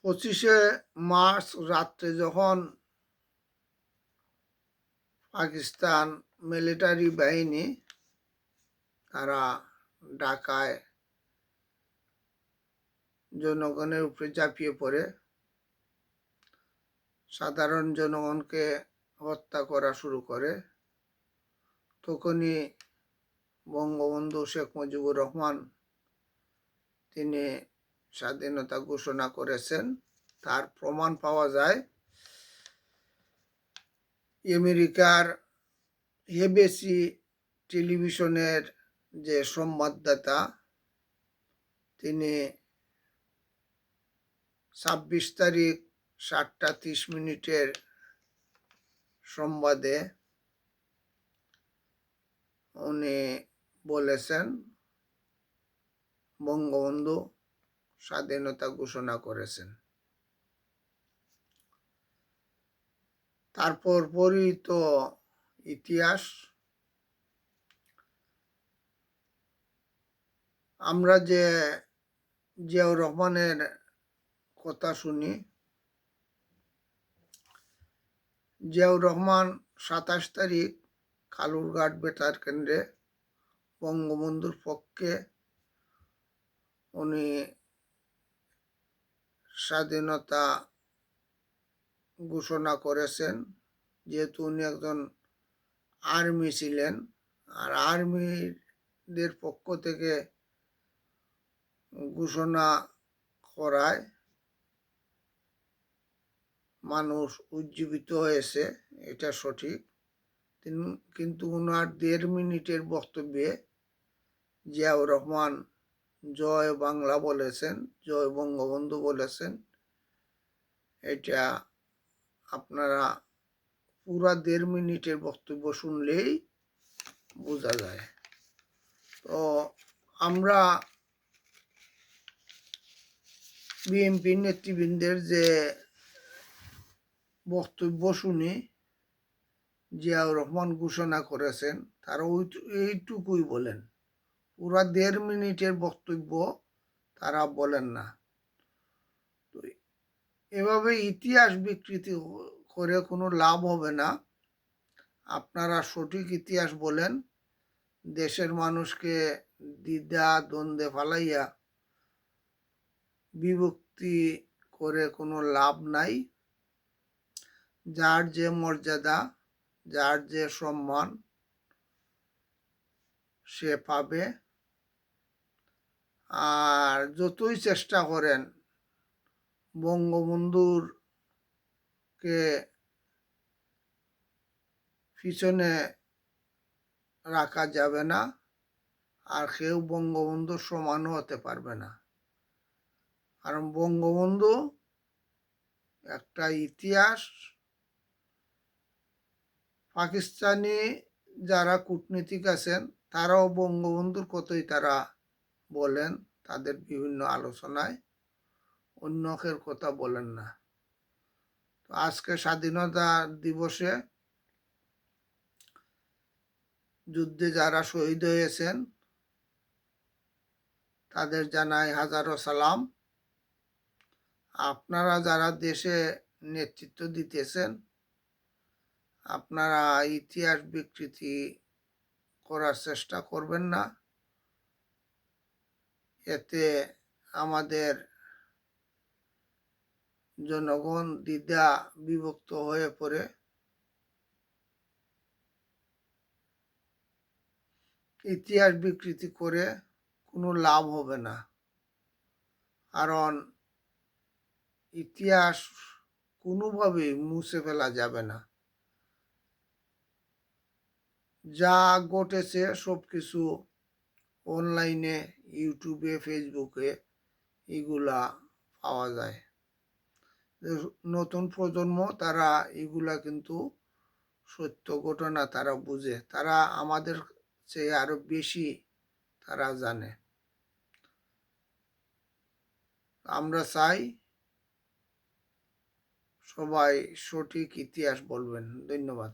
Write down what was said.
25শে March রাত্রে যখন Pakistan military বাহিনী তারা ঢাকায় জনগণের উপরে ঝাঁপিয়ে পড়ে সাধারণ জনগণকে হত্যা করা শুরু করে, তখনই বঙ্গবন্ধু শেখ মুজিবুর রহমান তিনি স্বাধীনতা ঘোষণা করেছেন। তার প্রমাণ পাওয়া যায় আমেরিকার এবিসি টেলিভিশনের যে সংবাদদাতা, তিনি 26 তারিখ 7টা 30 মিনিটের সংবাদে উনি বলেছেন বঙ্গবন্ধু স্বাধীনতা ঘোষণা করেছেন। তারপর পরই তো ইতিহাস। আমরা যে জিয়াউর রহমানের কথা শুনি, জিয়াউর রহমান 27 তারিখ কালুরঘাট বেতার কেন্দ্রে বঙ্গবন্ধুর পক্ষে উনি স্বাধীনতা ঘোষণা করেছেন, যেহেতু উনি একজন আর্মি ছিলেন, আর আর্মিদের পক্ষ থেকে ঘোষণা করায় মানুষ উজ্জীবিত হয়েছে, এটা সঠিক। কিন্তু ওনার 1.5 মিনিটের বক্তব্যে জিয়াউর রহমান জয় বাংলা বলেছেন, জয় বঙ্গবন্ধু বলেছেন। এটা আপনারা পুরা 1.5 মিনিটের বক্তব্য শুনলেই বোঝা যায়। তো আমরা বিএনপি নেতৃবৃন্দের যে বক্তব্য শুনি, জিয়াউর রহমান ঘোষণা করেছেন, তারা এইটুকুই বলেন, পুরা 1.5 মিনিটের বক্তব্য তারা বলেন না। তো এভাবে ইতিহাস বিকৃতি করে কোনো লাভ হবে না। আপনারা সঠিক ইতিহাস বলেন, দেশের মানুষকে দ্বিধা দ্বন্দ্বে ফালাইয়া বিভক্তি করে কোনো লাভ নাই। যার যে মর্যাদা, যার যে সম্মান সে পাবে। আর যতই চেষ্টা করেন বঙ্গবন্ধুর কে পিছনে রাখা যাবে না, আর কেউ বঙ্গবন্ধুর সমানও হতে পারবে না। কারণ বঙ্গবন্ধু একটা ইতিহাস। পাকিস্তানি যারা কূটনীতিক আছেন তারাও বঙ্গবন্ধুর কথাই তারা বলেন তাদের বিভিন্ন আলোচনায়, অন্যকের কথা বলেন না। তো আজকে স্বাধীনতা দিবসে যুদ্ধে যারা শহীদ হয়েছেন তাদের জানাই হাজারো সালাম। আপনারা যারা দেশে নেতৃত্ব দিতেছেন, আপনারা ইতিহাস বিকৃতি করার চেষ্টা করবেন না। এতে আমাদের জনগণ দ্বিধা বিভক্ত হয়ে পড়ে। ইতিহাস বিকৃতি করে কোনো লাভ হবে না, কারণ ইতিহাস কোনোভাবেই মুছে ফেলা যাবে না। যা ঘটেছে সব কিছু অনলাইনে, ইউটিউবে, ফেসবুকে এগুলা পাওয়া যায়। নতুন প্রজন্ম তারা এগুলা কিন্তু সত্য ঘটনা তারা বুঝে, তারা আমাদের চেয়ে আরো বেশি তারা জানে। আমরা চাই সবাই সঠিক ইতিহাস বলবেন। ধন্যবাদ।